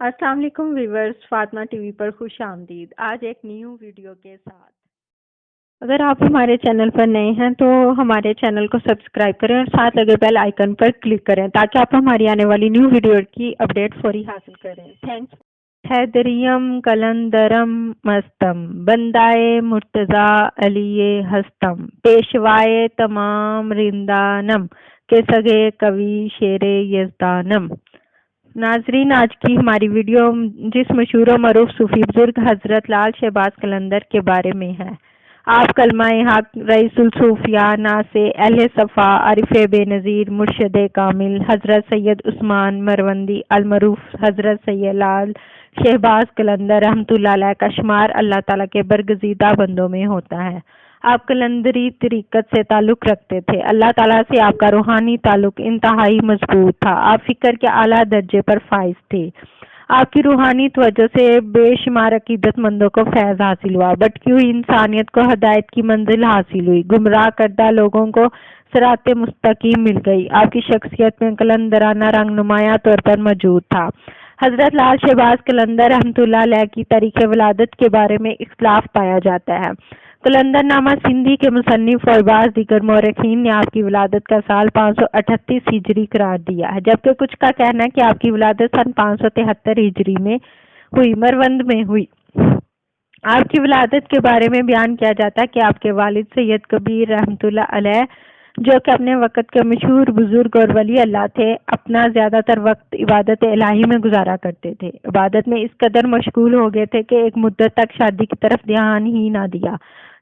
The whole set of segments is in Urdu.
السلام علیکم ویورز، فاطمہ ٹی وی پر خوش آمدید۔ آج ایک نیو ویڈیو کے ساتھ اگر آپ ہمارے چینل پر نئے ہیں تو ہمارے چینل کو سبسکرائب کریں اور ساتھ لگے بیل آئیکن پر کلک کریں تاکہ آپ ہماری آنے والی نیو ویڈیو کی اپڈیٹ فوری حاصل کریں۔ تھینکس۔ حیدریم کلندرم مستم بندائے مرتضیٰ علی ہستم پیشوائے تمام رندانم کے سگے کبھی شیر یزدانم۔ ناظرین، آج کی ہماری ویڈیو جس مشہور و معروف صوفی بزرگ حضرت لال شہباز قلندر کے بارے میں ہے۔ آپ کلمہ حق، رئیس الصوفیاء، ناصح اہل صفا، عارف بے نظیر، مرشد کامل حضرت سید عثمان مروندی المعروف حضرت سید لال شہباز قلندر رحمۃ اللہ علیہ کا شمار اللہ تعالیٰ کے برگزیدہ بندوں میں ہوتا ہے۔ آپ قلندری طریقت سے تعلق رکھتے تھے۔ اللہ تعالیٰ سے آپ کا روحانی تعلق انتہائی مضبوط تھا۔ آپ فکر کے اعلیٰ درجے پر فائز تھے۔ آپ کی روحانی توجہ سے بے شمار عقیدت مندوں کو فیض حاصل ہوا۔ بھٹکی ہوئی انسانیت کو ہدایت کی منزل حاصل ہوئی۔ گمراہ کردہ لوگوں کو صراط مستقیم مل گئی۔ آپ کی شخصیت میں قلندرانہ رنگ نمایاں طور پر موجود تھا۔ حضرت لال شہباز قلندر رحمۃ اللہ علیہ کی تاریخ ولادت کے بارے میں اختلاف پایا جاتا ہے۔ قلندر نامہ سندھی کے مصنف اور بعض دیگر مورخین نے آپ کی ولادت کا سال 538 ہجری قرار دیا ہے، جبکہ کچھ کا کہنا ہے کہ آپ کی ولادت سن 573 ہجری میں ہوئی، مروند میں ہوئی۔ آپ کی ولادت کے بارے میں بیان کیا جاتا ہے کہ آپ کے والد سید کبیر رحمۃ اللہ علیہ، جو کہ اپنے وقت کے مشہور بزرگ اور ولی اللہ تھے، اپنا زیادہ تر وقت عبادت الہی میں گزارا کرتے تھے۔ عبادت میں اس قدر مشغول ہو گئے تھے کہ ایک مدت تک شادی کی طرف دھیان ہی نہ دیا۔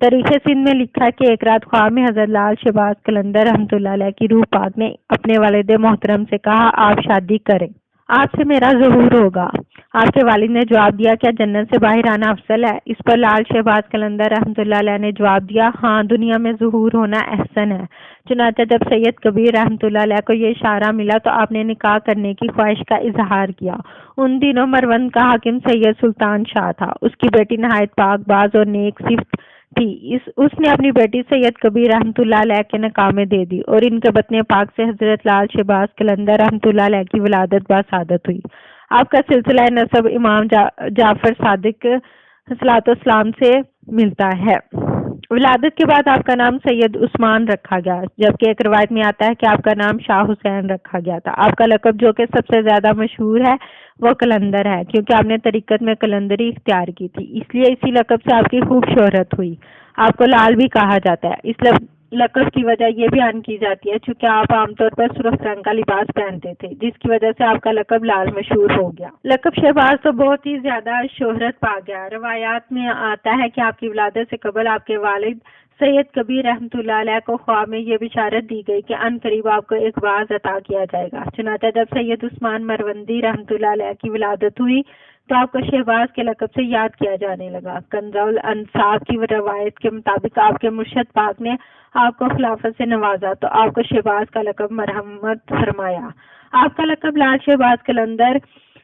تاریخ سندھ میں لکھا ہے کہ ایک رات خواب میں حضرت لال شہباز قلندر رحمۃ اللہ علیہ کی روح پاک نے اپنے والد محترم سے کہا، آپ شادی کریں، آپ سے میرا ظہور ہوگا۔ آپ کے والد نے جواب دیا، کیا جنت سے باہر آنا افضل ہے؟ اس پر لال شہباز قلندر رحمۃ اللہ علیہ نے جواب دیا، ہاں، دنیا میں ظہور ہونا احسن ہے۔ چنانچہ جب سید کبیر رحمۃ اللہ علیہ کو یہ اشارہ ملا تو آپ نے نکاح کرنے کی خواہش کا اظہار کیا۔ ان دنوں مروند کا حاکم سید سلطان شاہ تھا۔ اس کی بیٹی نہایت پاک باز اور نیک صفت تھی۔ اس نے اپنی بیٹی سید کبیر رحمۃ اللہ علیہ کے نکاح میں دے دی اور ان کے بطن پاک سے حضرت لال شہباز قلندر رحمۃ اللہ علیہ کی ولادت باسعادت ہوئی۔ آپ کا سلسلہ نسب امام جعفر صادق صلوات والسلام سے ملتا ہے۔ ولادت کے بعد آپ کا نام سید عثمان رکھا گیا، جبکہ ایک روایت میں آتا ہے کہ آپ کا نام شاہ حسین رکھا گیا تھا۔ آپ کا لقب جو کہ سب سے زیادہ مشہور ہے وہ قلندر ہے، کیونکہ آپ نے طریقت میں قلندری اختیار کی تھی، اس لیے اسی لقب سے آپ کی خوب شہرت ہوئی۔ آپ کو لال بھی کہا جاتا ہے۔ اس لقب کی وجہ یہ بیان کی جاتی ہے چونکہ آپ عام طور پر سرخ رنگ کا لباس پہنتے تھے، جس کی وجہ سے آپ کا لقب لال مشہور ہو گیا۔ لقب شہباز تو بہت ہی زیادہ شہرت پا گیا۔ روایات میں آتا ہے کہ آپ کی ولادت سے قبل آپ کے والد سید کبیر رحمۃ اللہ علیہ کو خواب میں یہ بشارت دی گئی کہ ان قریب آپ کو ایک باز عطا کیا جائے گا۔ چنانچہ جب سید عثمان مروندی رحمۃ اللہ علیہ کی ولادت ہوئی تو آپ کو شہباز کے لقب سے یاد کیا جانے لگا۔ کنز الانصاف کی روایت کے مطابق آپ کے مرشد پاک نے آپ کو خلافت سے نوازا تو آپ کو شہباز کا لقب مرحمت فرمایا۔ آپ کا لقب لال شہباز قلندر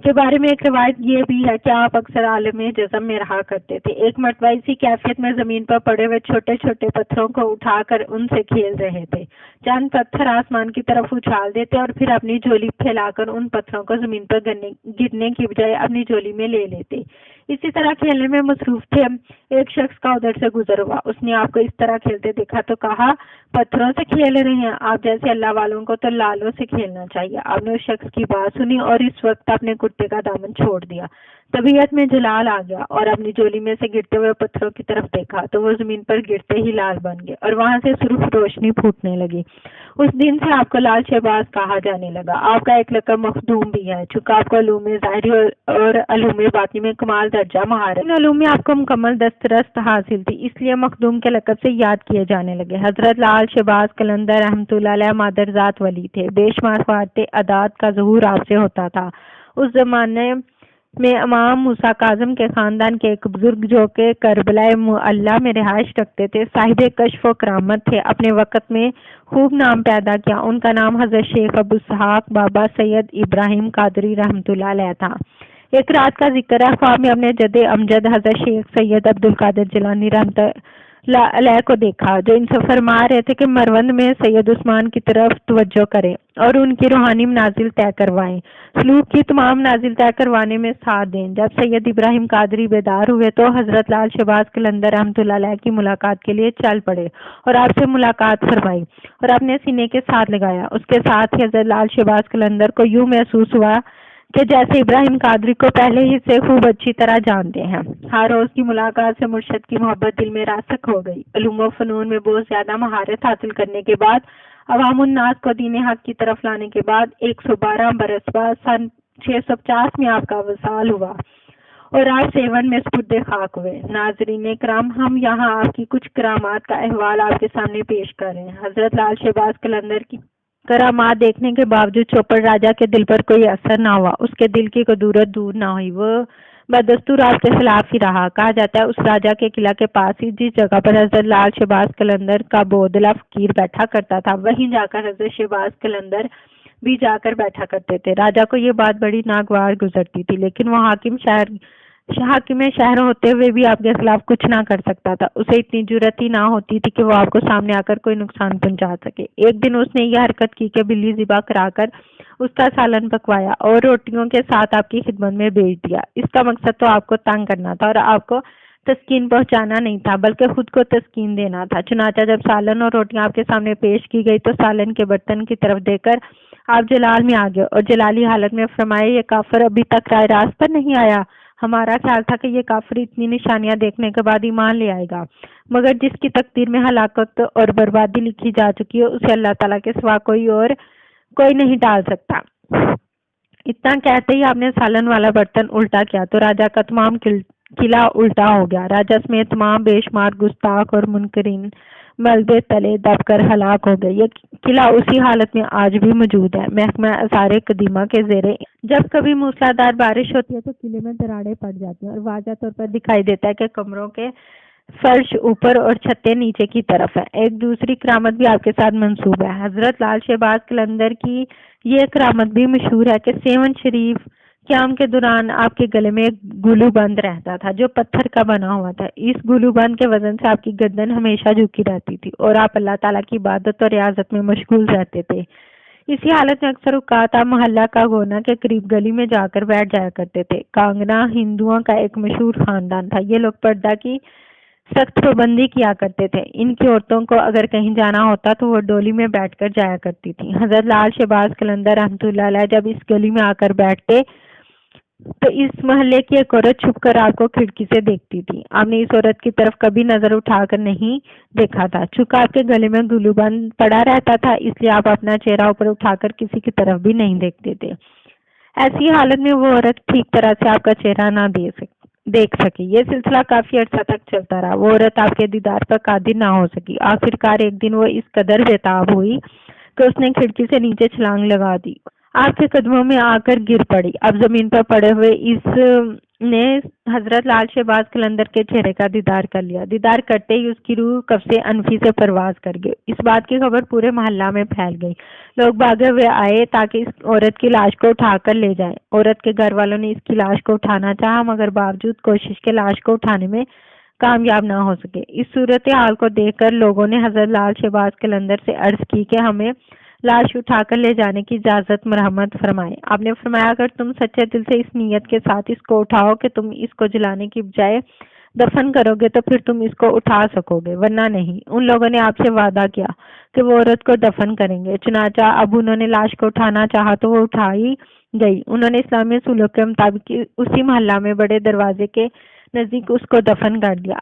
کے بارے میں ایک روایت یہ بھی ہے کہ آپ اکثر عالم جزم میں رہا کرتے تھے۔ ایک مرتبہ اسی کیفیت میں زمین پر پڑے ہوئے چھوٹے چھوٹے پتھروں کو اٹھا کر ان سے کھیل رہے تھے۔ چند پتھر آسمان کی طرف اچھال دیتے اور پھر اپنی جھولی پھیلا کر ان پتھروں کو زمین پر گرنے کی بجائے اپنی جھولی میں لے لیتے۔ اسی طرح کھیلنے میں مصروف تھے۔ ایک شخص کا ادھر سے گزر ہوا، اس نے آپ کو اس طرح کھیلتے دیکھا تو کہا، پتھروں سے کھیل رہے ہیں، آپ جیسے اللہ والوں کو تو لالوں سے کھیلنا چاہیے۔ آپ نے اس شخص کی بات سنی اور اس وقت اپنے کرتے کا دامن چھوڑ دیا۔ طبیعت میں جلال آ گیا اور اپنی جولی میں سے گرتے ہوئے پتھروں کی طرف دیکھا تو وہ زمین پر گرتے ہی لال بن گئے اور وہاں سے سرخ روشنی پھوٹنے لگی۔ اس دن سے آپ کو لال شہباز کہا جانے لگا۔ آپ کا ایک لقب مخدوم بھی ہے، چونکہ آپ کو علوم ظاہری اور علوم باطنی میں کمال درجہ مہارت، ان علوم میں آپ کو مکمل دسترست حاصل تھی، اس لیے مخدوم کے لقب سے یاد کیے جانے لگے۔ حضرت لال شہباز قلندر رحمۃ اللہ علیہ مادرزاد ولی تھے۔ بے شمار خوارت عادات کا ظہور آپ سے ہوتا تھا۔ اس زمانے میں امام موسیٰ کاظم کے خاندان کے ایک بزرگ جو کہ کربلا معلیٰ میں رہائش رکھتے تھے، صاحب کشف و کرامت تھے، اپنے وقت میں خوب نام پیدا کیا۔ ان کا نام حضرت شیخ ابو اسحاق بابا سید ابراہیم قادری رحمۃ اللہ علیہ تھا۔ ایک رات کا ذکر ہے، خواب میں اپنے جد امجد حضرت شیخ سید عبد القادر جیلانی علیہ کو دیکھا جو ان سے فرما رہے تھے کہ مروند میں سید عثمان کی طرف توجہ کریں اور ان کی روحانی منازل طے کروائیں، سلوک کی تمام منازل طے کروانے میں ساتھ دیں۔ جب سید ابراہیم قادری بیدار ہوئے تو حضرت لال شہباز قلندر رحمۃ اللہ علیہ کی ملاقات کے لیے چل پڑے اور آپ سے ملاقات فرمائی اور اپنے سینے کے ساتھ لگایا۔ اس کے ساتھ ہی حضرت لال شہباز قلندر کو یوں محسوس ہوا کہ جیسے ابراہیم قادری کو پہلے ہی سے خوب اچھی طرح جانتے ہیں۔ ہر روز کی ملاقات سے مرشد کی محبت دل میں راسخ ہو گئی۔ علوم و فنون میں بہت زیادہ مہارت حاصل کرنے کے بعد، عوام الناس کو دین حق کی طرف لانے کے بعد 112 برس بعد سن 650 میں آپ کا وصال ہوا اور آپ سیون میں سپرد خاک ہوئے۔ ناظرین کرام، ہم یہاں آپ کی کچھ کرامات کا احوال آپ کے سامنے پیش کر رہے ہیں۔ حضرت لال شہباز قلندر کی کرامات دیکھنے کے باوجود چوپڑ راجہ کے دل پر کوئی اثر نہ ہوا، اس کے دل کی قدورت دور نہ ہوئی، وہ بدستور آپ کے خلاف ہی رہا۔ کہا جاتا ہے اس راجہ کے قلعہ کے پاس ہی جس جگہ پر حضرت لال شہباز قلندر کا بودلا فقیر بیٹھا کرتا تھا، وہیں جا کر حضرت شہباز قلندر بھی جا کر بیٹھا کرتے تھے۔ راجہ کو یہ بات بڑی ناگوار گزرتی تھی، لیکن وہ حاکم شہر ہوتے ہوئے بھی آپ کے خلاف کچھ نہ کر سکتا تھا۔ اسے اتنی جرأت ہی نہ ہوتی تھی کہ وہ آپ کو سامنے آ کر کوئی نقصان پہنچا سکے۔ ایک دن اس نے یہ حرکت کی کہ بلی ذبح کرا کر اس کا سالن پکوایا اور روٹیوں کے ساتھ آپ کی خدمت میں بھیج دیا۔ اس کا مقصد تو آپ کو تنگ کرنا تھا اور آپ کو تسکین پہنچانا نہیں تھا، بلکہ خود کو تسکین دینا تھا۔ چنانچہ جب سالن اور روٹیاں آپ کے سامنے پیش کی گئی تو سالن کے برتن کی طرف دیکھ کر آپ جلال میں آ گئے اور جلالی حالت میں فرمائے، یہ کافر ابھی تک رائے راست پر نہیں آیا۔ ہمارا خیال تھا کہ یہ کافر اتنی نشانیاں دیکھنے کے بعد ایمان لے آئے گا، مگر جس کی تقدیر میں ہلاکت اور بربادی لکھی جا چکی ہے اسے اللہ تعالیٰ کے سوا کوئی نہیں ٹال سکتا۔ اتنا کہتے ہی آپ نے سالن والا برتن الٹا کیا تو راجہ کا تمام قلعہ الٹا ہو گیا۔ راجہ سمیت تمام بے شمار گستاخ اور منکرین ملبے تلے دب کر ہلاک ہو گئے۔ یہ قلعہ اسی حالت میں آج بھی موجود ہے، محکمہ آثار قدیمہ کے زیر۔ جب کبھی موسلادھار بارش ہوتی ہے تو قلعے میں دراڑیں پڑ جاتی ہیں اور واضح طور پر دکھائی دیتا ہے کہ کمروں کے فرش اوپر اور چھتیں نیچے کی طرف ہے۔ ایک دوسری کرامت بھی آپ کے ساتھ منسوب ہے۔ حضرت لال شہباز قلندر کی یہ کرامت بھی مشہور ہے کہ سیون شریف قیام کے دوران آپ کے گلے میں ایک گلو بند رہتا تھا جو پتھر کا بنا ہوا تھا۔ اس گلو بند کے وزن سے آپ کی گردن ہمیشہ جھکی رہتی تھی اور آپ اللہ تعالیٰ کی عبادت اور ریاضت میں مشغول رہتے تھے۔ اسی حالت میں اکثر اوقات آپ محلہ کا گونا کے قریب گلی میں جا کر بیٹھ جایا کرتے تھے۔ کانگنا ہندوؤں کا ایک مشہور خاندان تھا۔ یہ لوگ پردہ کی سخت پابندی کیا کرتے تھے۔ ان کی عورتوں کو اگر کہیں جانا ہوتا تو وہ ڈولی میں بیٹھ کر جایا کرتی تھی۔ حضرت لال شہباز قلندر رحمۃ اللہ علیہ جب اس گلی میں آ کر بیٹھتے تو اس محلے کی ایک عورت چھپ کر آپ کو کھڑکی سے دیکھتی تھی۔ آپ نے اس عورت کی طرف کبھی نظر اٹھا کر نہیں دیکھا تھا، چونکہ آپ کے گلے میں گلو بند پڑا رہتا تھا، اس لیے آپ اپنا چہرہ اوپر اٹھا کر کسی کی طرف بھی نہیں دیکھتے تھے۔ ایسی حالت میں وہ عورت ٹھیک طرح سے آپ کا چہرہ نہ دیکھ سکی۔ یہ سلسلہ کافی عرصہ تک چلتا رہا۔ وہ عورت آپ کے دیدار پر قادر نہ ہو سکی۔ آخرکار ایک دن وہ اس قدر بےتاب ہوئی کہ اس نے کھڑکی سے نیچے چھلانگ لگا دی، آپ کے قدموں میں آ کر گر پڑی۔ اب زمین پر پڑے ہوئے اس نے حضرت لال شہباز قلندر کے چہرے کا دیدار کر لیا۔ دیدار کرتے ہی اس کی روح قفس انفی سے پرواز کر گئی۔ اس بات کی خبر پورے محلہ میں پھیل گئی۔ لوگ بھاگے ہوئے آئے تاکہ اس عورت کی لاش کو اٹھا کر لے جائیں۔ عورت کے گھر والوں نے اس کی لاش کو اٹھانا چاہا، مگر باوجود کوشش کے لاش کو اٹھانے میں کامیاب نہ ہو سکے۔ اس صورتحال کو دیکھ کر لوگوں نے حضرت لال شہباز قلندر سے عرض کی کہ ہمیں لاش اٹھا کر لے جانے کی اجازت مرحمت فرمائے۔ آپ نے فرمایا، اگر تم سچے دل سے اس نیت کے ساتھ اس کو اٹھاؤ کہ تم اس کو جلانے کی بجائے دفن کرو گے تو پھر تم اس کو اٹھا سکو گے، ورنہ نہیں۔ ان لوگوں نے آپ سے وعدہ کیا کہ وہ عورت کو دفن کریں گے۔ چنانچہ اب انہوں نے لاش کو اٹھانا چاہا تو وہ اٹھائی گئی۔ انہوں نے اسلامی اصولوں کے مطابق اسی محلہ میں بڑے دروازے کے نزدیک اس کو دفن کر دیا۔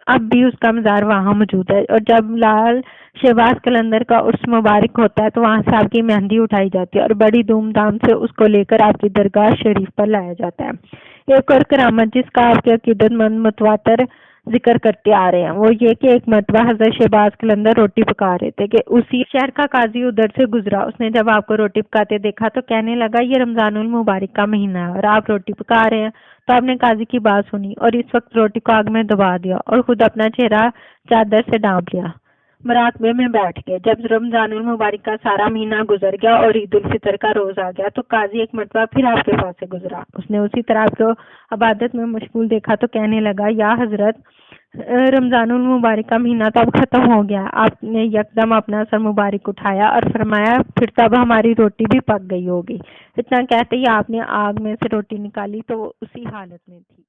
اب بھی اس کا مزار وہاں موجود ہے، اور جب لال شہباز قلندر کا عرس مبارک ہوتا ہے تو وہاں سے آپ کی مہندی اٹھائی جاتی ہے اور بڑی دھوم دھام سے اس کو لے کر آپ کی درگاہ شریف پر لایا جاتا ہے۔ ایک اور کرامت جس کا آپ کے عقیدت مند متواتر ذکر کرتے آ رہے ہیں وہ یہ کہ ایک مرتبہ حضرت شہباز قلندر روٹی پکا رہے تھے کہ اسی شہر کا قاضی ادھر سے گزرا۔ اس نے جب آپ کو روٹی پکاتے دیکھا تو کہنے لگا، یہ رمضان المبارک کا مہینہ ہے اور آپ روٹی پکا رہے ہیں۔ تو آپ نے قاضی کی بات سنی اور اس وقت روٹی کو آگ میں دبا دیا اور خود اپنا چہرہ چادر سے ڈھانپ لیا، مراقبے میں بیٹھ گئے۔ جب رمضان المبارک کا سارا مہینہ گزر گیا اور عید الفطر کا روز آ گیا تو قاضی ایک مرتبہ پھر آپ کے پاس سے گزرا۔ اس نے اسی طرح آپ کو عبادت میں مشغول دیکھا تو کہنے لگا، یا حضرت رمضان المبارک کا مہینہ تو اب ختم ہو گیا. آپ نے یکدم اپنا سر مبارک اٹھایا اور فرمایا پھر تب ہماری روٹی بھی پک گئی ہوگی. اتنا کہتے ہی آپ نے آگ میں سے روٹی نکالی تو وہ اسی حالت میں تھی.